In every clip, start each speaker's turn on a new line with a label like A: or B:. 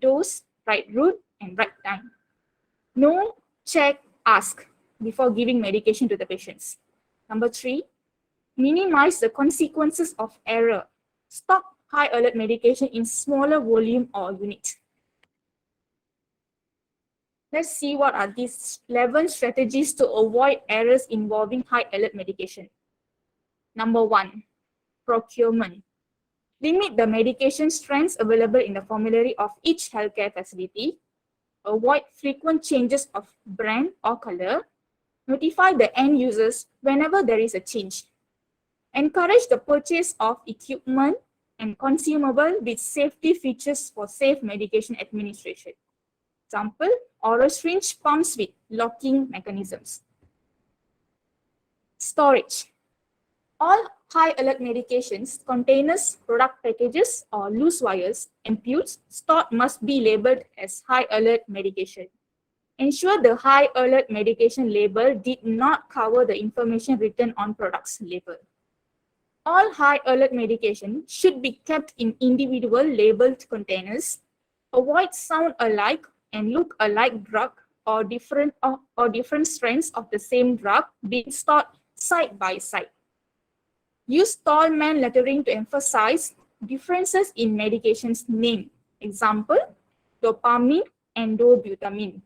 A: dose, right route, and right time. Know, check, ask before giving medication to the patients. Number 3, minimize the consequences of error. Stock high alert medication in smaller volume or unit. Let's see what are these 11 strategies to avoid errors involving high alert medication. Number 1, procurement. Limit the medication strengths available in the formulary of each healthcare facility. Avoid frequent changes of brand or color. Notify the end users whenever there is a change. Encourage the purchase of equipment and consumable with safety features for safe medication administration. Example, oral syringe pumps with locking mechanisms. Storage. All high alert medications, containers, product packages, or loose wires, ampoules stored must be labeled as high alert medication. Ensure the high alert medication label did not cover the information written on product's label. All high alert medication should be kept in individual labeled containers. Avoid sound alike and look alike drug or different strengths of the same drug being stored side by side. Use tall man lettering to emphasize differences in medication's name. Example, dopamine and dobutamine.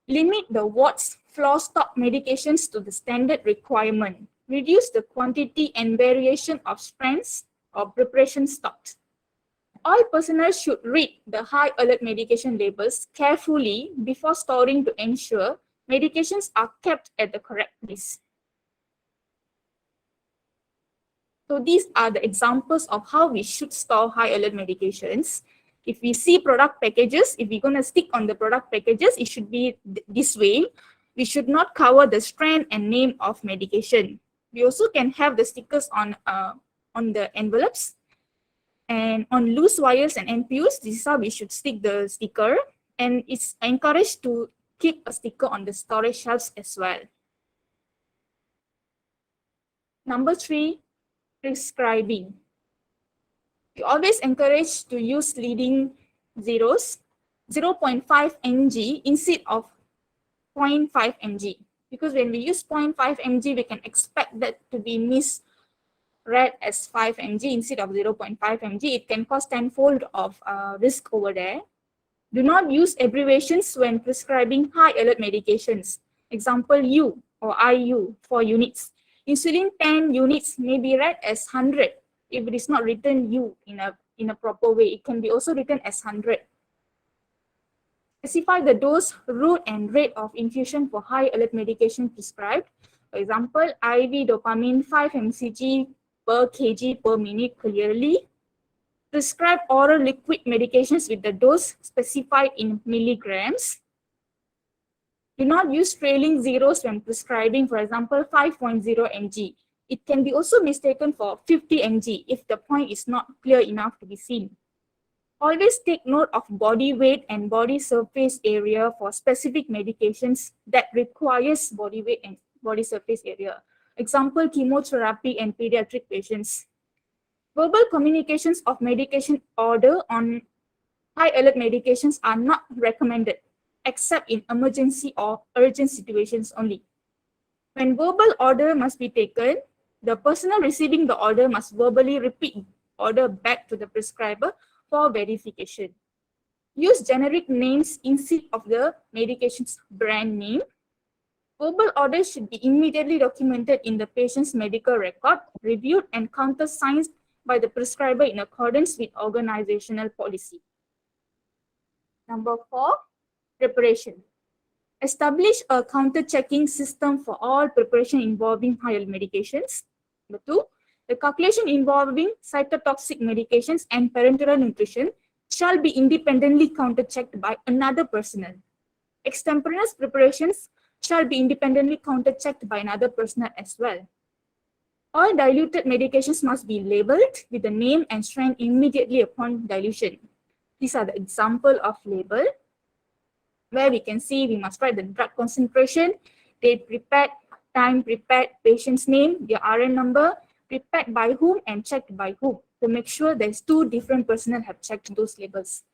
A: Limit the wards floor stock medications to the standard requirement. Reduce the quantity and variation of strengths or preparation stocks. All personnel should read the high alert medication labels carefully before storing to ensure medications are kept at the correct place. So these are the examples of how we should store high alert medications. If we see product packages, if we're going to stick on the product packages, it should be this way. We should not cover the strand and name of medication. We also can have the stickers on the envelopes. And on loose wires and ampoules, this is how we should stick the sticker. And it's encouraged to keep a sticker on the storage shelves as well. Number 3, prescribing. We always encourage to use leading zeros, 0.5 mg instead of 0.5 mg. Because when we use 0.5 mg, we can expect that to be misread as 5 mg instead of 0.5 mg. It can cause tenfold of risk over there. Do not use abbreviations when prescribing high alert medications. Example, U or IU for units. Insulin 10 units may be read as 100 if it is not written U in a proper way. It can be also written as 100. Specify the dose, route, and rate of infusion for high alert medication prescribed. For example, IV dopamine 5 mcg per kg per minute clearly. Prescribe oral liquid medications with the dose specified in milligrams. Do not use trailing zeros when prescribing, for example, 5.0 mg. It can be also mistaken for 50 mg if the point is not clear enough to be seen. Always take note of body weight and body surface area for specific medications that requires body weight and body surface area. Example, chemotherapy and pediatric patients. Verbal communications of medication order on high alert medications are not recommended, except in emergency or urgent situations only. When verbal order must be taken, the personnel receiving the order must verbally repeat order back to the prescriber for verification. Use generic names instead of the medication's brand name. Verbal orders should be immediately documented in the patient's medical record, reviewed and countersigned by the prescriber in accordance with organizational policy. Number 4, preparation. Establish a counter-checking system for all preparation involving high medications. Number 2, the calculation involving cytotoxic medications and parenteral nutrition shall be independently counter-checked by another personnel. Extemporaneous preparations shall be independently counter-checked by another personnel as well. All diluted medications must be labeled with the name and strength immediately upon dilution. These are the example of label, where we can see we must write the drug concentration, date prepared, time prepared, patient's name, their RN number, prepared by whom and checked by whom, to make sure there's 2 different personnel have checked those labels.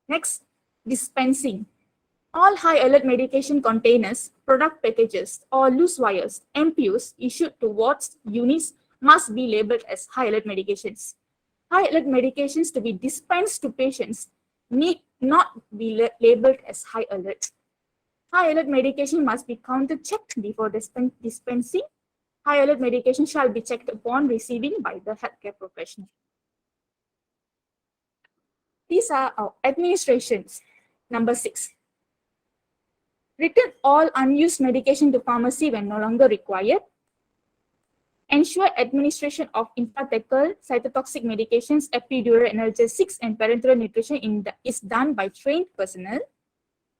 A: Next, dispensing. All high alert medication containers, product packages, or loose wires, MPUs issued to wards, units must be labeled as high alert medications. High alert medications to be dispensed to patients need not be labeled as high alert. High alert medication must be counter-checked before dispensing. High alert medication shall be checked upon receiving by the healthcare professional. These are our administrations. Number 6. Return all unused medication to pharmacy when no longer required. Ensure administration of intrathecal cytotoxic medications, epidural analgesics, and parenteral nutrition is done by trained personnel.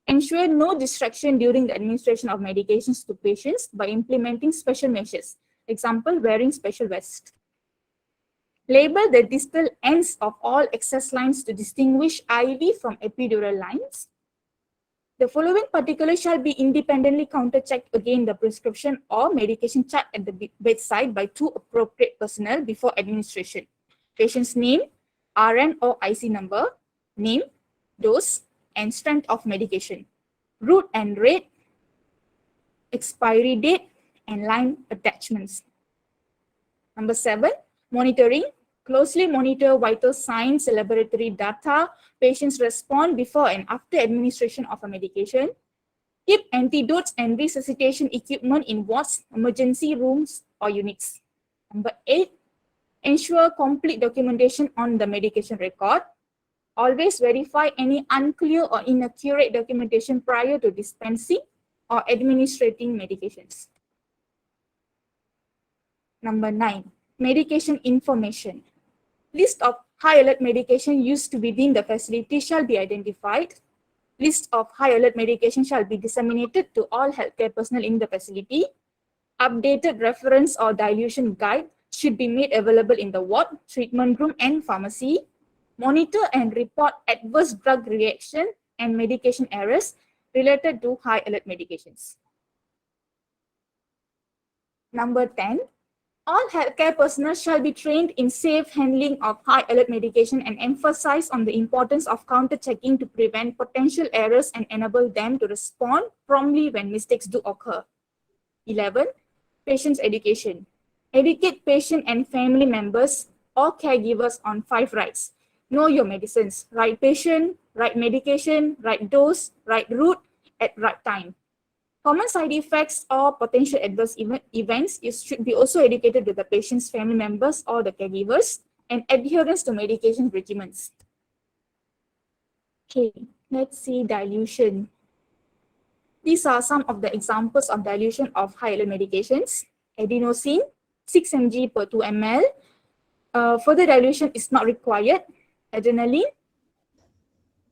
A: Ensure no distraction during the administration of medications to patients by implementing special measures. Example, wearing special vest. Label the distal ends of all access lines to distinguish IV from epidural lines. The following particulars shall be independently counter-checked against the prescription or medication chart at the bedside by 2 appropriate personnel before administration. Patient's name, RN or IC number, name, dose, and strength of medication. Route and rate, expiry date, and line attachments. Number 7, monitoring. Closely monitor vital signs, laboratory data, patients respond before and after administration of a medication. Keep antidotes and resuscitation equipment in wards, emergency rooms, or units. Number 8, ensure complete documentation on the medication record. Always verify any unclear or inaccurate documentation prior to dispensing or administrating medications. Number 9, medication information. List of high alert medication used within the facility shall be identified. List of high alert medication shall be disseminated to all healthcare personnel in the facility. Updated reference or dilution guide should be made available in the ward, treatment room, and pharmacy. Monitor and report adverse drug reaction and medication errors related to high alert medications. Number 10, all healthcare personnel shall be trained in safe handling of high alert medication and emphasize on the importance of counter-checking to prevent potential errors and enable them to respond promptly when mistakes do occur. 11, patient's education. Educate patient and family members or caregivers on 5 rights. Know your medicines, right patient, right medication, right dose, right route, at right time. Common side effects or potential adverse events should be also educated to the patient's family members or the caregivers, and adherence to medication regimens. Okay, let's see dilution. These are some of the examples of dilution of high alert medications. Adenosine, 6 mg per 2 ml. Further dilution is not required. Adrenaline,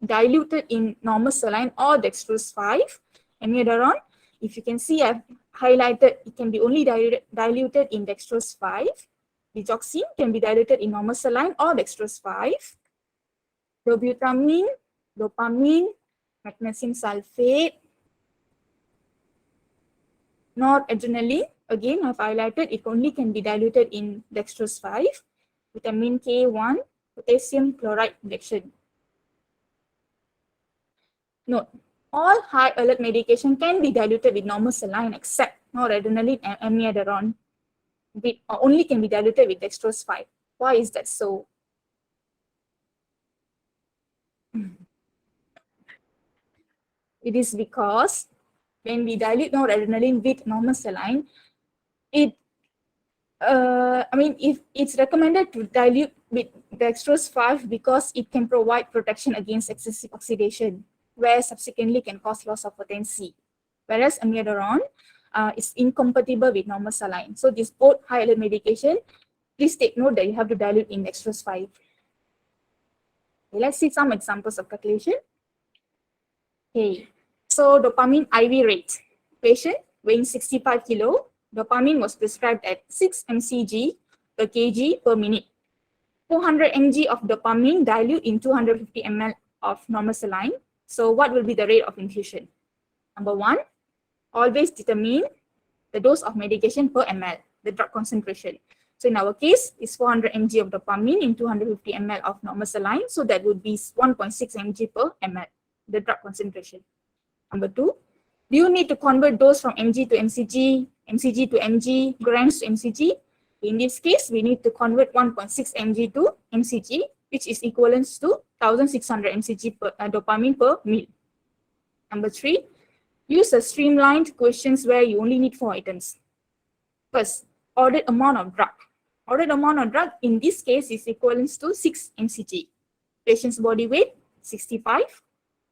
A: diluted in normal saline or dextrose 5. Amiodarone, if you can see, I've highlighted, it can be only diluted in dextrose 5. Digoxin can be diluted in normal saline or dextrose 5. Dobutamine, dopamine, magnesium sulfate. Noradrenaline, again, I've highlighted, it only can be diluted in dextrose 5. Vitamin K1, potassium chloride injection. Note, all high alert medication can be diluted with normal saline except noradrenaline and amiodarone. Only can be diluted with dextrose 5. Why is that so? It is because when we dilute noradrenaline with normal saline, if it's recommended to dilute with dextrose 5 because it can provide protection against excessive oxidation, where subsequently can cause loss of potency. Whereas amiodarone is incompatible with normal saline. So this both high alert medication, please take note that you have to dilute in dextrose 5. Okay, let's see some examples of calculation. Okay, so dopamine IV rate. Patient weighing 65 kilo, dopamine was prescribed at 6 mcg per kg per minute. 400 mg of dopamine dilute in 250 ml of normal saline. So what will be the rate of infusion? Number 1, always determine the dose of medication per ml, the drug concentration. So in our case, it's 400 mg of dopamine in 250 ml of normal saline. So that would be 1.6 mg per ml, the drug concentration. Number 2, do you need to convert dose from mg to mcg, mcg to mg, grams to mcg? In this case, we need to convert 1.6 mg to mcg, which is equivalent to 1600 mcg per dopamine per ml. Number 3, use a streamlined questions where you only need 4 items. First, ordered amount of drug. Ordered amount of drug in this case is equivalent to 6 mcg. Patient's body weight, 65.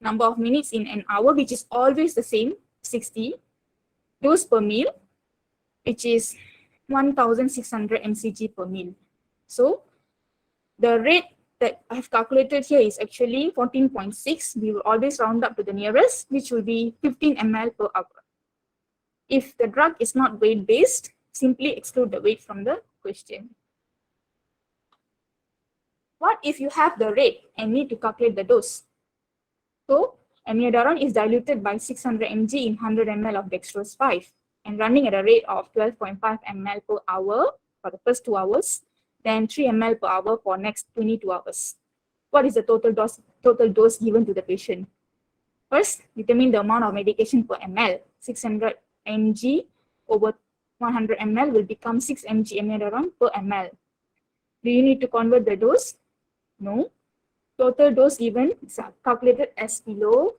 A: Number of minutes in an hour, which is always the same, 60. Dose per meal, which is 1600 mcg per meal. So the rate that I have calculated here is actually 14.6. We will always round up to the nearest, which will be 15 ml per hour. If the drug is not weight-based, simply exclude the weight from the question. What if you have the rate and need to calculate the dose? So, amiodarone is diluted by 600 mg in 100 ml of dextrose 5 and running at a rate of 12.5 ml per hour for the first 2 hours, then 3 ml per hour for next 22 hours. What is the total dose given to the patient? First, determine the amount of medication per ml. 600 mg over 100 ml will become 6 mg amiodarone per ml. Do you need to convert the dose? No. Total dose given is calculated as below.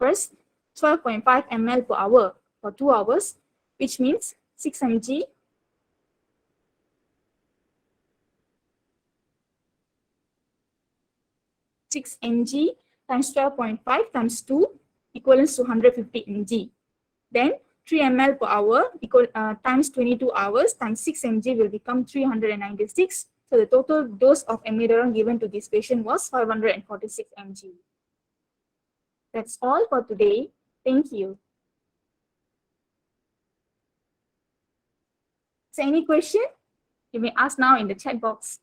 A: First, 12.5 ml per hour for 2 hours, which means 6 mg times 12.5 times 2 equivalents to 150 mg. Then 3 ml per hour times 22 hours times 6 mg will become 396. So the total dose of amiodarone given to this patient was 546 mg. That's all for today. Thank you. Is there any question? You may ask now in the chat box.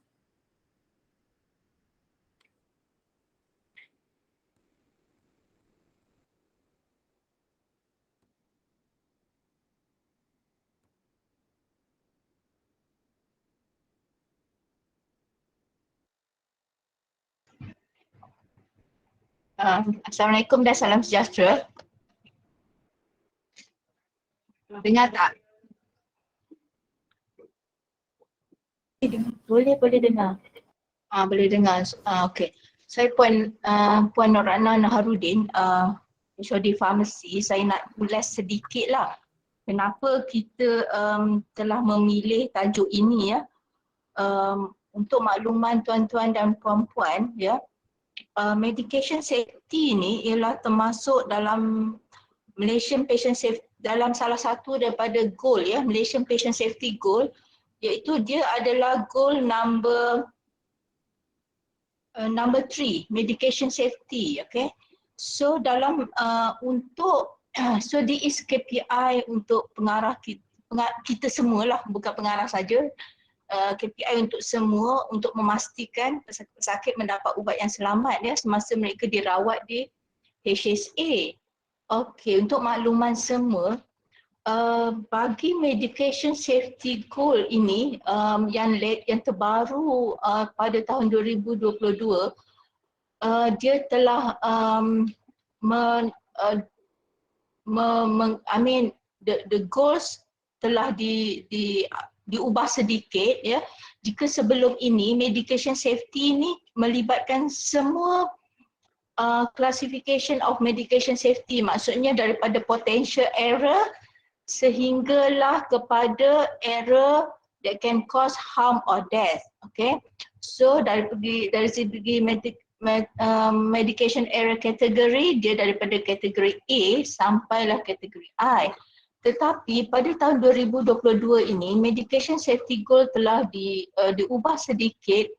B: Assalamualaikum dan salam sejahtera. Dengar tak? Boleh dengar. Boleh dengar. Okey. Saya Puan Norana Naharudin, HOD Farmasi. Saya nak ulas sedikit lah kenapa kita telah memilih tajuk ini ya. Untuk makluman tuan-tuan dan puan-puan ya. Medication safety ini ialah termasuk dalam Malaysian Patient Safety, dalam salah satu daripada goal ya, Malaysian Patient Safety Goal, iaitu dia adalah goal number 3, medication safety, okay. So dalam so this is KPI untuk pengarah kita semualah, bukan pengarah saja. KPI untuk semua untuk memastikan pesakit mendapat ubat yang selamat ya semasa mereka dirawat di HSA. Okey, untuk makluman semua, bagi medication safety goal ini yang terbaru pada tahun 2022, dia telah the goals telah diubah sedikit ya. Jika sebelum ini medication safety ini melibatkan semua classification of medication safety, maksudnya daripada potential error sehinggalah kepada error that can cause harm or death. Okay, so dari segi medication error kategori, dia daripada kategori A sampailah kategori I. Tetapi pada tahun 2022 ini medication safety goal telah diubah sedikit.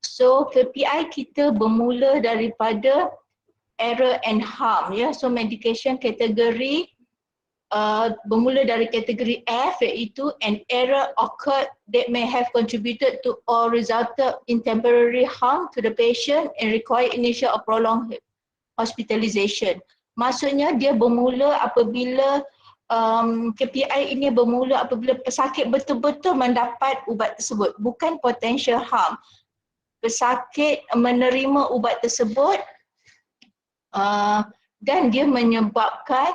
B: So KPI kita bermula daripada error and harm ya. So medication kategori bermula dari kategori F, iaitu an error occurred that may have contributed to or resulted in temporary harm to the patient and require initial or prolonged hospitalization. Maksudnya dia bermula apabila KPI ini bermula apabila pesakit betul-betul mendapat ubat tersebut, bukan potential harm. Pesakit menerima ubat tersebut dan dia menyebabkan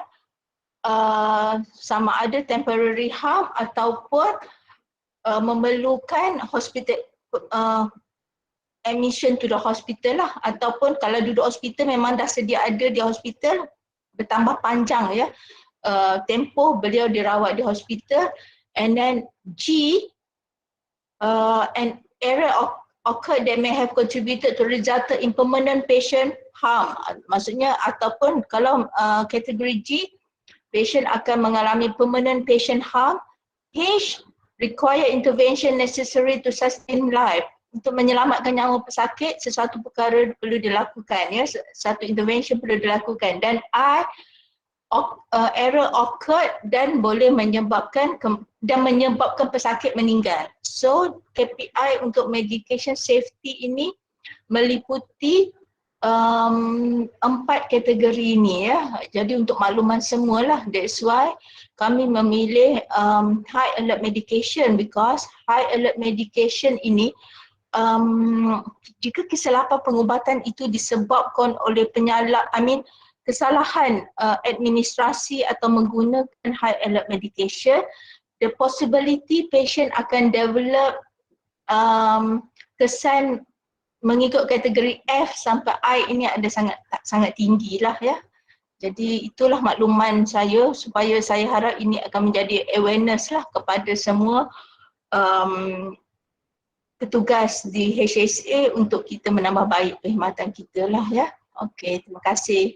B: sama ada temporary harm ataupun memerlukan hospital admission to the hospital lah, ataupun kalau duduk hospital memang dah sedia ada di hospital, bertambah panjang ya tempoh beliau dirawat di hospital. And then G, an error occurred that may have contributed to resulted in permanent patient harm. Maksudnya ataupun kalau kategori G, patient akan mengalami permanent patient harm. H, require intervention necessary to sustain life. Untuk menyelamatkan nyawa pesakit, sesuatu perkara perlu dilakukan, ya, satu intervention perlu dilakukan. Dan I, error occurred dan boleh menyebabkan pesakit meninggal. So KPI untuk medication safety ini meliputi 4 kategori ini, ya. Jadi untuk makluman semualah, that's why kami memilih high alert medication, because high alert medication ini jika kesilapan pengubatan itu disebabkan oleh kesalahan administrasi atau menggunakan high alert medication, the possibility patient akan develop kesan mengikut kategori F sampai I ini ada sangat tinggi lah, ya. Jadi itulah makluman saya, supaya saya harap ini akan menjadi awareness lah kepada semua petugas di HSA untuk kita menambah baik perkhidmatan kita lah, ya. Okey, terima kasih.